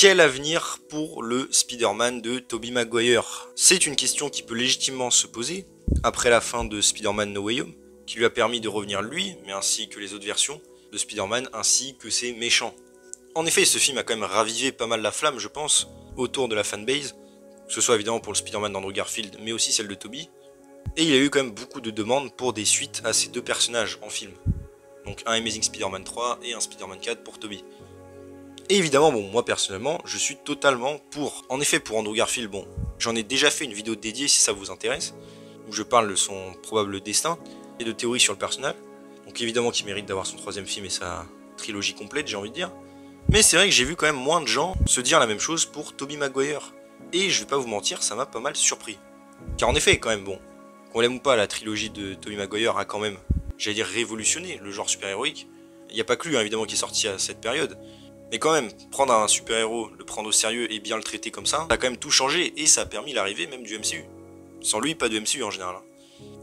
Quel avenir pour le Spider-Man de Tobey Maguire? C'est une question qui peut légitimement se poser après la fin de Spider-Man No Way Home, qui lui a permis de revenir lui, mais ainsi que les autres versions de Spider-Man, ainsi que ses méchants. En effet, ce film a quand même ravivé pas mal la flamme, je pense, autour de la fanbase, que ce soit évidemment pour le Spider-Man d'Andrew Garfield, mais aussi celle de Tobey. Et il y a eu quand même beaucoup de demandes pour des suites à ces deux personnages en film. Donc un Amazing Spider-Man 3 et un Spider-Man 4 pour Tobey. Et évidemment, bon, moi personnellement, je suis totalement pour. En effet, pour Andrew Garfield, bon, j'en ai déjà fait une vidéo dédiée si ça vous intéresse, où je parle de son probable destin et de théories sur le personnage. Donc évidemment qu'il mérite d'avoir son troisième film et sa trilogie complète, j'ai envie de dire. Mais c'est vrai que j'ai vu quand même moins de gens se dire la même chose pour Tobey Maguire. Et je vais pas vous mentir, ça m'a pas mal surpris. Car en effet, quand même, bon, qu'on l'aime ou pas, la trilogie de Tobey Maguire a quand même, j'allais dire, révolutionné le genre super-héroïque. Il n'y a pas que lui, hein, évidemment, qui est sorti à cette période. Mais quand même, prendre un super-héros, le prendre au sérieux et bien le traiter comme ça a quand même tout changé et ça a permis l'arrivée même du MCU. Sans lui, pas de MCU en général.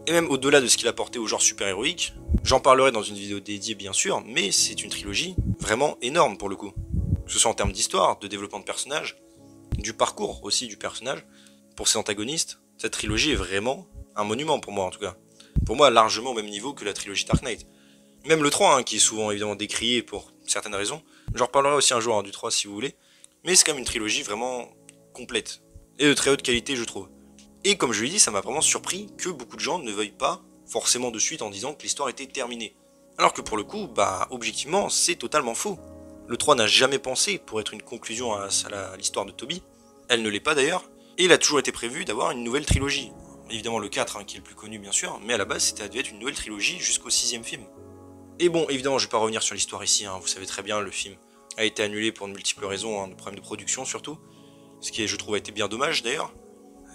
Et même au-delà de ce qu'il a apporté au genre super-héroïque, j'en parlerai dans une vidéo dédiée bien sûr, mais c'est une trilogie vraiment énorme pour le coup. Que ce soit en termes d'histoire, de développement de personnages, du parcours aussi du personnage, pour ses antagonistes, cette trilogie est vraiment un monument pour moi en tout cas. Pour moi, largement au même niveau que la trilogie Dark Knight. Même le 3, hein, qui est souvent évidemment décrié pour certaines raisons. J'en reparlerai aussi un jour hein, du 3 si vous voulez. Mais c'est quand même une trilogie vraiment complète. Et de très haute qualité je trouve. Et comme je l'ai dit, ça m'a vraiment surpris que beaucoup de gens ne veuillent pas forcément de suite en disant que l'histoire était terminée. Alors que pour le coup, bah objectivement, c'est totalement faux. Le 3 n'a jamais pensé pour être une conclusion à l'histoire de Tobey. Elle ne l'est pas d'ailleurs. Et il a toujours été prévu d'avoir une nouvelle trilogie. Évidemment le 4 hein, qui est le plus connu bien sûr, mais à la base c'était devait être une nouvelle trilogie jusqu'au 6ème film. Et bon, évidemment, je vais pas revenir sur l'histoire ici, hein, vous savez très bien, le film a été annulé pour de multiples raisons, hein, de problèmes de production surtout, ce qui, je trouve, a été bien dommage d'ailleurs.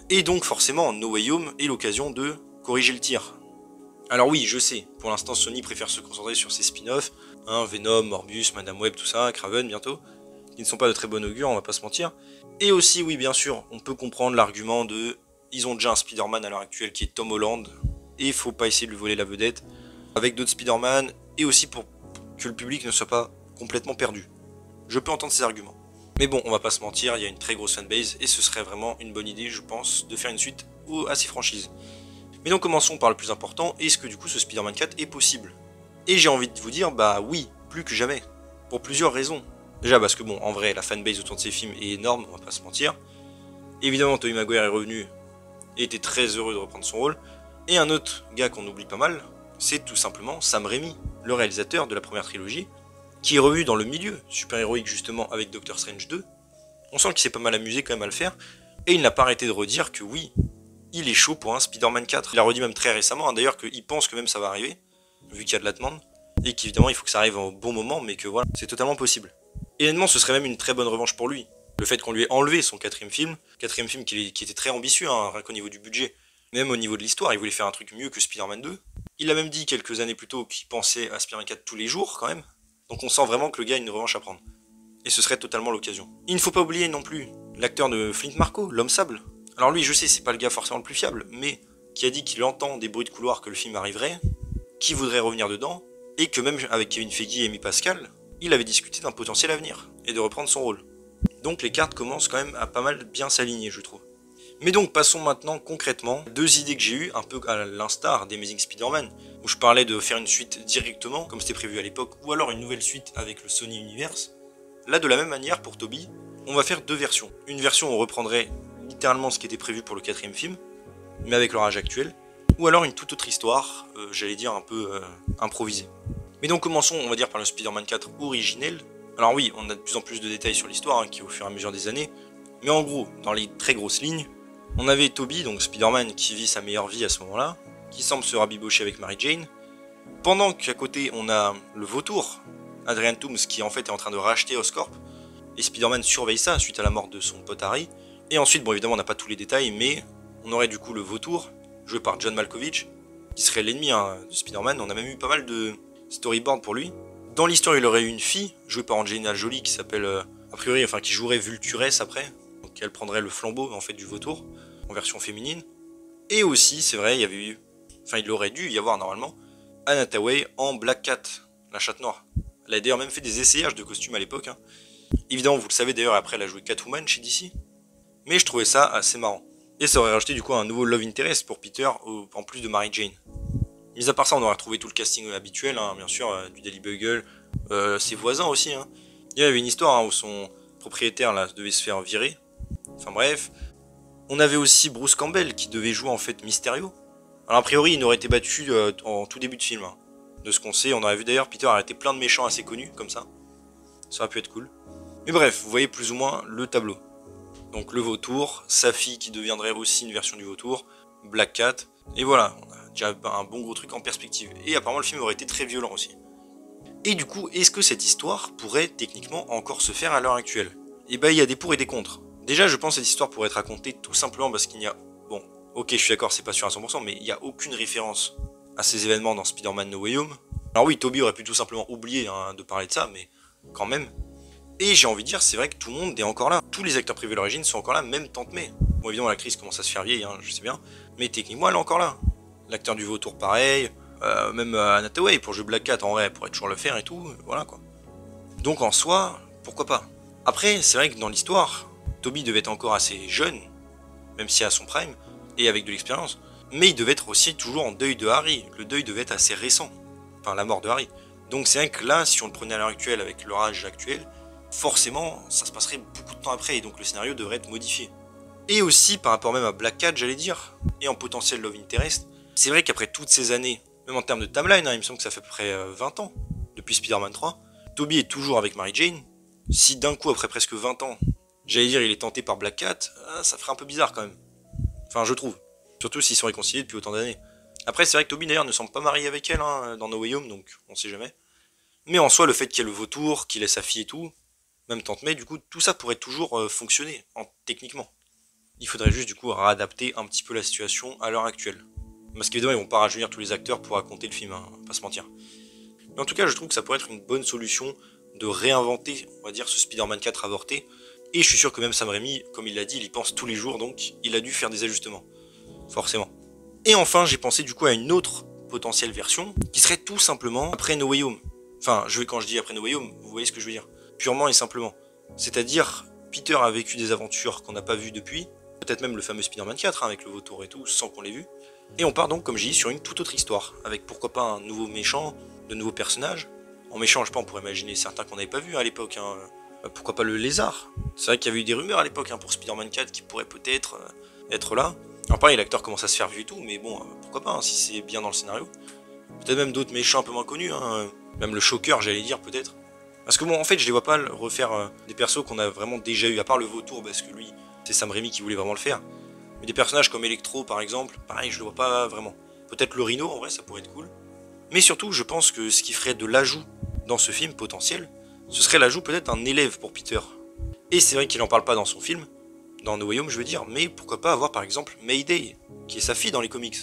Et donc, forcément, No Way Home est l'occasion de corriger le tir. Alors oui, je sais, pour l'instant, Sony préfère se concentrer sur ses spin-offs, hein, Venom, Morbius, Madame Web, tout ça, Kraven bientôt, qui ne sont pas de très bon augure, on va pas se mentir. Et aussi, oui, bien sûr, on peut comprendre l'argument de ils ont déjà un Spider-Man à l'heure actuelle qui est Tom Holland, et il faut pas essayer de lui voler la vedette, avec d'autres Spider-Man, et aussi pour que le public ne soit pas complètement perdu. Je peux entendre ces arguments. Mais bon, on va pas se mentir, il y a une très grosse fanbase, et ce serait vraiment une bonne idée, je pense, de faire une suite à ces franchises. Mais donc commençons par le plus important, est-ce que du coup ce Spider-Man 4 est possible? Et j'ai envie de vous dire, bah oui, plus que jamais. Pour plusieurs raisons. Déjà parce que bon, en vrai, la fanbase autour de ces films est énorme, on va pas se mentir. Évidemment, Tobey Maguire est revenu, et était très heureux de reprendre son rôle. Et un autre gars qu'on oublie pas mal, c'est tout simplement Sam Raimi, le réalisateur de la première trilogie, qui est revenu dans le milieu super-héroïque justement avec Doctor Strange 2. On sent qu'il s'est pas mal amusé quand même à le faire, et il n'a pas arrêté de redire que oui, il est chaud pour un Spider-Man 4. Il a redit même très récemment, hein, d'ailleurs, qu'il pense que même ça va arriver, vu qu'il y a de la demande, et qu'évidemment il faut que ça arrive au bon moment, mais que voilà, c'est totalement possible. Et honnêtement, ce serait même une très bonne revanche pour lui. Le fait qu'on lui ait enlevé son quatrième film qui était très ambitieux, hein, rien qu'au niveau du budget, même au niveau de l'histoire, il voulait faire un truc mieux que Spider-Man 2. Il a même dit quelques années plus tôt qu'il pensait à Spider-Man 4 tous les jours quand même. Donc on sent vraiment que le gars a une revanche à prendre. Et ce serait totalement l'occasion. Il ne faut pas oublier non plus l'acteur de Flint Marko, l'homme sable. Alors lui, je sais, c'est pas le gars forcément le plus fiable, mais qui a dit qu'il entend des bruits de couloir que le film arriverait, qui voudrait revenir dedans, et que même avec Kevin Feige et Amy Pascal, il avait discuté d'un potentiel avenir, et de reprendre son rôle. Donc les cartes commencent quand même à pas mal bien s'aligner, je trouve. Mais donc passons maintenant concrètement deux idées que j'ai eues, un peu à l'instar d'Amazing Spider-Man, où je parlais de faire une suite directement, comme c'était prévu à l'époque, ou alors une nouvelle suite avec le Sony Universe. Là de la même manière pour Tobey, on va faire deux versions. Une version où on reprendrait littéralement ce qui était prévu pour le quatrième film, mais avec leur âge actuel, ou alors une toute autre histoire, j'allais dire un peu improvisée. Mais donc commençons, on va dire, par le Spider-Man 4 originel. Alors oui, on a de plus en plus de détails sur l'histoire, hein, qui au fur et à mesure des années, mais en gros, dans les très grosses lignes, on avait Tobey, donc Spider-Man, qui vit sa meilleure vie à ce moment-là, qui semble se rabibocher avec Mary Jane, pendant qu'à côté on a le vautour, Adrian Toomes, qui en fait est en train de racheter Oscorp, et Spider-Man surveille ça suite à la mort de son pote Harry. Et ensuite, bon évidemment on n'a pas tous les détails, mais on aurait du coup le vautour, joué par John Malkovich, qui serait l'ennemi hein, de Spider-Man. On a même eu pas mal de storyboards pour lui. Dans l'histoire, il aurait eu une fille, jouée par Angelina Jolie, qui s'appelle, a priori, enfin qui jouerait Vulturess après, donc elle prendrait le flambeau en fait du vautour, en version féminine. Et aussi, c'est vrai, il y avait eu, enfin il aurait dû y avoir normalement, Anne Hathaway en Black Cat, la chatte noire. Elle a d'ailleurs même fait des essayages de costumes à l'époque, hein. Évidemment, vous le savez d'ailleurs, après elle a joué Catwoman chez DC. Mais je trouvais ça assez marrant. Et ça aurait rajouté du coup un nouveau love interest pour Peter, en plus de Mary Jane. Mis à part ça, on aurait retrouvé tout le casting habituel, hein, bien sûr, du Daily Bugle, ses voisins aussi. Hein. Il y avait une histoire où son propriétaire là devait se faire virer. Enfin bref. On avait aussi Bruce Campbell qui devait jouer en fait Mysterio. Alors a priori, il aurait été battu en tout début de film. Hein. De ce qu'on sait, on aurait vu d'ailleurs Peter arrêter plein de méchants assez connus, comme ça. Ça aurait pu être cool. Mais bref, vous voyez plus ou moins le tableau. Donc le vautour, sa fille qui deviendrait aussi une version du vautour, Black Cat, et voilà, on a déjà un bon gros truc en perspective. Et apparemment le film aurait été très violent aussi. Et du coup, est-ce que cette histoire pourrait techniquement encore se faire à l'heure actuelle? Et bah il y a des pour et des contre. Déjà je pense que cette histoire pourrait être racontée tout simplement parce qu'il n'y a... Bon, ok je suis d'accord c'est pas sûr à 100%, mais il n'y a aucune référence à ces événements dans Spider-Man No Way Home. Alors oui, Tobey aurait pu tout simplement oublier hein, de parler de ça, mais quand même... Et j'ai envie de dire, c'est vrai que tout le monde est encore là. Tous les acteurs privés à l'origine sont encore là, même Tante May. Bon, évidemment, l'actrice commence à se faire vieille, hein, je sais bien. Mais techniquement, elle est encore là. L'acteur du vautour, pareil. Même Anna Hathaway, pour jouer Black Cat, en vrai, elle pourrait toujours le faire et tout. Voilà, quoi. Donc, en soi, pourquoi pas. Après, c'est vrai que dans l'histoire, Tobey devait être encore assez jeune, même si à son prime, et avec de l'expérience. Mais il devait être aussi toujours en deuil de Harry. Le deuil devait être assez récent. Enfin, la mort de Harry. Donc, c'est vrai que là, si on le prenait à l'heure actuelle, avec leur âge actuel, forcément, ça se passerait beaucoup de temps après et donc le scénario devrait être modifié. Et aussi par rapport même à Black Cat, j'allais dire, et en potentiel Love Interest, c'est vrai qu'après toutes ces années, même en termes de timeline, hein, il me semble que ça fait à peu près 20 ans, depuis Spider-Man 3, Tobey est toujours avec Mary Jane. Si d'un coup, après presque 20 ans, j'allais dire il est tenté par Black Cat, ça ferait un peu bizarre quand même. Enfin, je trouve. Surtout s'ils sont réconciliés depuis autant d'années. Après, c'est vrai que Tobey d'ailleurs ne semble pas marié avec elle hein, dans No Way Home, donc on sait jamais. Mais en soi, le fait qu'il y ait le vautour, qu'il ait sa fille et tout, même Tante May, du coup, tout ça pourrait toujours fonctionner, techniquement. Il faudrait juste, du coup, réadapter un petit peu la situation à l'heure actuelle. Parce qu'évidemment, ils vont pas rajeunir tous les acteurs pour raconter le film, hein, pas se mentir. Mais en tout cas, je trouve que ça pourrait être une bonne solution de réinventer, on va dire, ce Spider-Man 4 avorté. Et je suis sûr que même Sam Raimi, comme il l'a dit, il y pense tous les jours, donc il a dû faire des ajustements. Forcément. Et enfin, j'ai pensé du coup à une autre potentielle version, qui serait tout simplement après No Way Home. Enfin, quand je dis après No Way Home, vous voyez ce que je veux dire. Purement et simplement. C'est-à-dire, Peter a vécu des aventures qu'on n'a pas vues depuis, peut-être même le fameux Spider-Man 4 hein, avec le vautour et tout, sans qu'on l'ait vu. Et on part donc, comme j'ai dit, sur une toute autre histoire, avec pourquoi pas un nouveau méchant, de nouveaux personnages. En méchant, je pense, on pourrait imaginer certains qu'on n'avait pas vus à l'époque. Hein. Pourquoi pas le lézard? C'est vrai qu'il y avait eu des rumeurs à l'époque hein, pour Spider-Man 4 qui pourrait peut-être être là. Alors pareil, l'acteur commence à se faire vieux et tout, mais bon, pourquoi pas, hein, si c'est bien dans le scénario. Peut-être même d'autres méchants un peu moins connus, hein, même le Shocker, j'allais dire, peut-être. Parce que bon, en fait, je les vois pas refaire des persos qu'on a vraiment déjà eu, à part le vautour, parce que lui, c'est Sam Raimi qui voulait vraiment le faire. Mais des personnages comme Electro, par exemple, pareil, je le vois pas vraiment. Peut-être le Rhino, en vrai, ça pourrait être cool. Mais surtout, je pense que ce qui ferait de l'ajout dans ce film potentiel, ce serait l'ajout peut-être d'un élève pour Peter. Et c'est vrai qu'il en parle pas dans son film, dans No Way Home, je veux dire, mais pourquoi pas avoir par exemple Mayday, qui est sa fille dans les comics,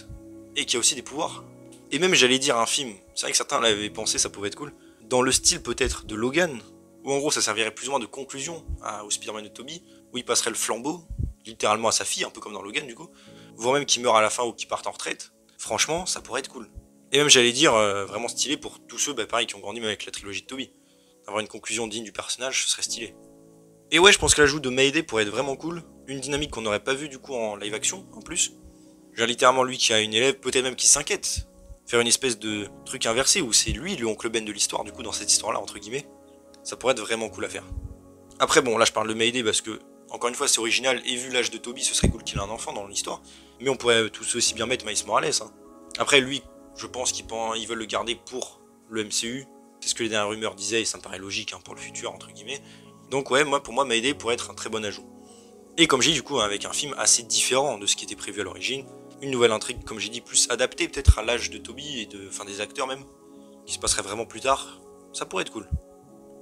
et qui a aussi des pouvoirs. Et même, j'allais dire un film, c'est vrai que certains l'avaient pensé, ça pouvait être cool, dans le style peut-être de Logan, où en gros ça servirait plus ou moins de conclusion au Spider-Man de Tobey, où il passerait le flambeau, littéralement à sa fille, un peu comme dans Logan du coup, voire même qu'il meurt à la fin ou qu'il parte en retraite. Franchement, ça pourrait être cool. Et même j'allais dire vraiment stylé pour tous ceux, pareil, qui ont grandi même avec la trilogie de Tobey. Avoir une conclusion digne du personnage, ce serait stylé. Et ouais, je pense que l'ajout de Mayday pourrait être vraiment cool, une dynamique qu'on n'aurait pas vue du coup en live action en plus. Genre littéralement lui qui a une élève, peut-être même qui s'inquiète. Faire une espèce de truc inversé où c'est lui le oncle Ben de l'histoire, du coup, dans cette histoire-là, entre guillemets. Ça pourrait être vraiment cool à faire. Après, bon, là je parle de Mayday parce que, encore une fois, c'est original et vu l'âge de Tobey, ce serait cool qu'il ait un enfant dans l'histoire. Mais on pourrait tous aussi bien mettre Miles Morales. Hein. Après, lui, je pense qu'ils veulent le garder pour le MCU. C'est ce que les dernières rumeurs disaient et ça me paraît logique hein, pour le futur, entre guillemets. Donc, ouais, pour moi, Mayday pourrait être un très bon ajout. Et comme j'ai dit, du coup, avec un film assez différent de ce qui était prévu à l'origine. Une nouvelle intrigue, comme j'ai dit, plus adaptée peut-être à l'âge de Tobey et des acteurs même, qui se passerait vraiment plus tard, ça pourrait être cool.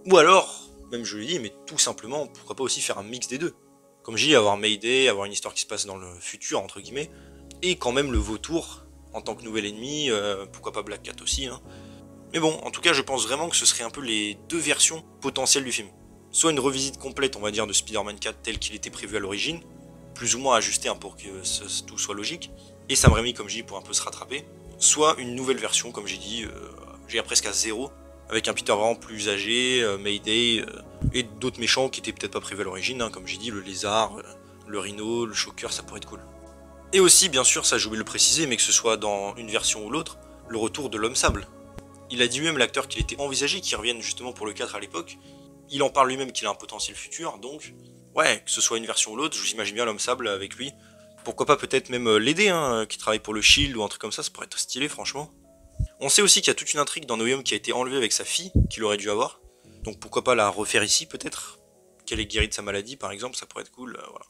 Ou alors, même je l'ai dit, mais tout simplement, pourquoi pas aussi faire un mix des deux. Comme j'ai dit, avoir Mayday, avoir une histoire qui se passe dans le futur, entre guillemets, et quand même le vautour, en tant que nouvel ennemi, pourquoi pas Black Cat aussi. Hein. Mais bon, en tout cas, je pense vraiment que ce serait un peu les deux versions potentielles du film. Soit une revisite complète, on va dire, de Spider-Man 4 tel qu'il était prévu à l'origine, plus ou moins ajusté hein, pour que tout soit logique, et Sam Raimi comme j'ai dit pour un peu se rattraper, soit une nouvelle version comme j'ai dit, j'ai presque à zéro, avec un Peter vraiment plus âgé, Mayday, et d'autres méchants qui étaient peut-être pas prévus à l'origine, hein, comme j'ai dit, le lézard, le rhino, le shocker, ça pourrait être cool. Et aussi, bien sûr, ça j'ai oublié de le préciser, mais que ce soit dans une version ou l'autre, le retour de l'homme sable. Il a dit lui-même, l'acteur, qu'il était envisagé qu'il revienne justement pour le 4 à l'époque. Il en parle lui-même qu'il a un potentiel futur, donc ouais, que ce soit une version ou l'autre, je j'imagine bien l'homme sable avec lui. Pourquoi pas peut-être même l'aider, hein, qui travaille pour le Shield ou un truc comme ça pourrait être stylé franchement. On sait aussi qu'il y a toute une intrigue dans No Way Home qui a été enlevée avec sa fille, qu'il aurait dû avoir. Donc pourquoi pas la refaire ici peut-être. Qu'elle est guérie de sa maladie par exemple, ça pourrait être cool, voilà.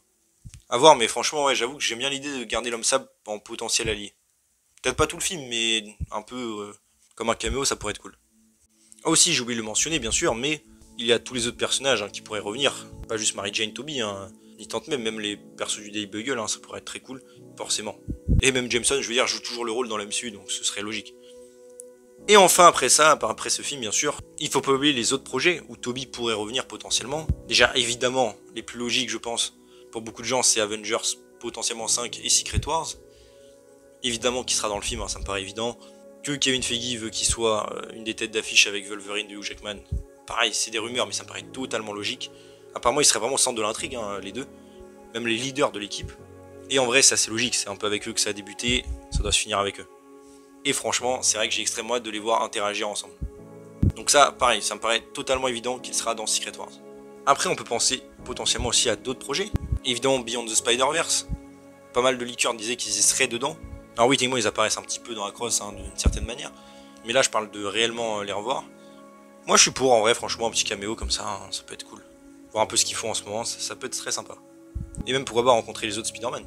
A voir, mais franchement ouais, j'avoue que j'aime bien l'idée de garder l'homme sable en potentiel allié. Peut-être pas tout le film, mais un peu comme un caméo, ça pourrait être cool. Ah aussi, j'ai oublié de le mentionner bien sûr, mais il y a tous les autres personnages hein, qui pourraient revenir. Pas juste Mary Jane, Toby, hein, ni tant même les persos du Daily Bugle, hein, ça pourrait être très cool, forcément. Et même Jameson, je veux dire, joue toujours le rôle dans la MCU, donc ce serait logique. Et enfin, après ça, après ce film, bien sûr, il faut pas oublier les autres projets où Toby pourrait revenir potentiellement. Déjà, évidemment, les plus logiques, je pense, pour beaucoup de gens, c'est Avengers, potentiellement 5 et Secret Wars. Évidemment qu'il sera dans le film, hein, ça me paraît évident. Que Kevin Feige veut qu'il soit une des têtes d'affiche avec Wolverine de Hugh Jackman. Pareil, c'est des rumeurs, mais ça me paraît totalement logique. Apparemment, il serait vraiment au centre de l'intrigue, hein, les deux. Même les leaders de l'équipe. Et en vrai, c'est assez logique, c'est un peu avec eux que ça a débuté, ça doit se finir avec eux. Et franchement, c'est vrai que j'ai extrêmement hâte de les voir interagir ensemble. Donc ça, pareil, ça me paraît totalement évident qu'il sera dans Secret Wars. Après, on peut penser potentiellement aussi à d'autres projets. Évidemment, Beyond the Spider-Verse. Pas mal de leakers disaient qu'ils y seraient dedans. Alors oui, techniquement, ils apparaissent un petit peu dans la crosse, hein, d'une certaine manière. Mais là, je parle de réellement les revoir. Moi, je suis pour, en vrai, franchement, un petit caméo comme ça, hein, ça peut être cool. Voir un peu ce qu'ils font en ce moment, ça peut être très sympa. Et même pourquoi pas rencontrer les autres Spider-Man.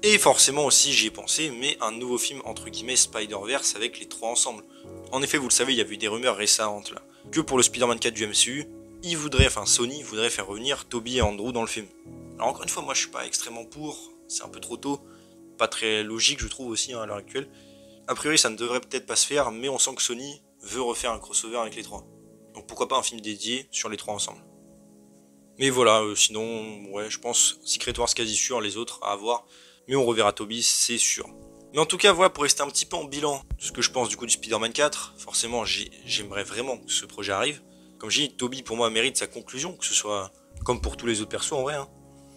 Et forcément aussi, j'y ai pensé, mais un nouveau film entre guillemets Spider-Verse avec les trois ensemble. En effet, vous le savez, il y a eu des rumeurs récentes là, que pour le Spider-Man 4 du MCU, Sony voudrait faire revenir Tobey et Andrew dans le film. Alors encore une fois, moi je suis pas extrêmement pour, c'est un peu trop tôt, pas très logique je trouve aussi hein, à l'heure actuelle. A priori ça ne devrait peut-être pas se faire, mais on sent que Sony veut refaire un crossover avec les trois. Donc pourquoi pas un film dédié sur les trois ensemble. Mais voilà, sinon, ouais, je pense Secret Wars quasi sûr, les autres à voir. Mais on reverra Tobey, c'est sûr. Mais en tout cas, voilà, pour rester un petit peu en bilan de ce que je pense du coup du Spider-Man 4, forcément, j'aimerais vraiment que ce projet arrive. Comme j'ai dit, Tobey pour moi mérite sa conclusion, que ce soit comme pour tous les autres persos en vrai. Hein.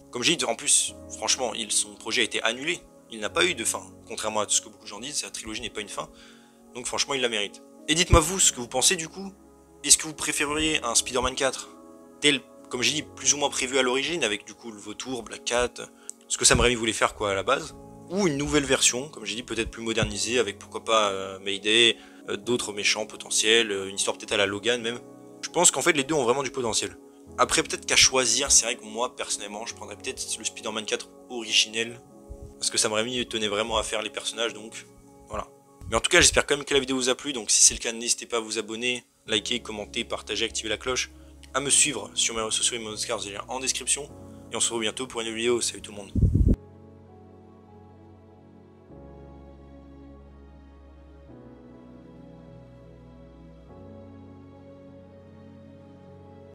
Comme j'ai dit, en plus, franchement, son projet a été annulé. Il n'a pas eu de fin. Contrairement à tout ce que beaucoup de gens disent, sa trilogie n'est pas une fin. Donc franchement, il la mérite. Et dites-moi vous ce que vous pensez du coup. Est-ce que vous préféreriez un Spider-Man 4 tel, comme j'ai dit, plus ou moins prévu à l'origine, avec du coup le vautour, Black Cat, ce que Sam Raimi voulait faire quoi à la base, ou une nouvelle version, comme j'ai dit, peut-être plus modernisée, avec pourquoi pas Mayday, d'autres méchants potentiels, une histoire peut-être à la Logan même. Je pense qu'en fait les deux ont vraiment du potentiel. Après peut-être qu'à choisir, c'est vrai que moi personnellement je prendrais peut-être le Spider-Man 4 originel, parce que Sam Raimi tenait vraiment à faire les personnages, donc voilà. Mais en tout cas j'espère quand même que la vidéo vous a plu, donc si c'est le cas n'hésitez pas à vous abonner, liker, commenter, partager, activer la cloche, à me suivre sur mes réseaux sociaux et mon Oscars en description, et on se retrouve bientôt pour une nouvelle vidéo, salut tout le monde.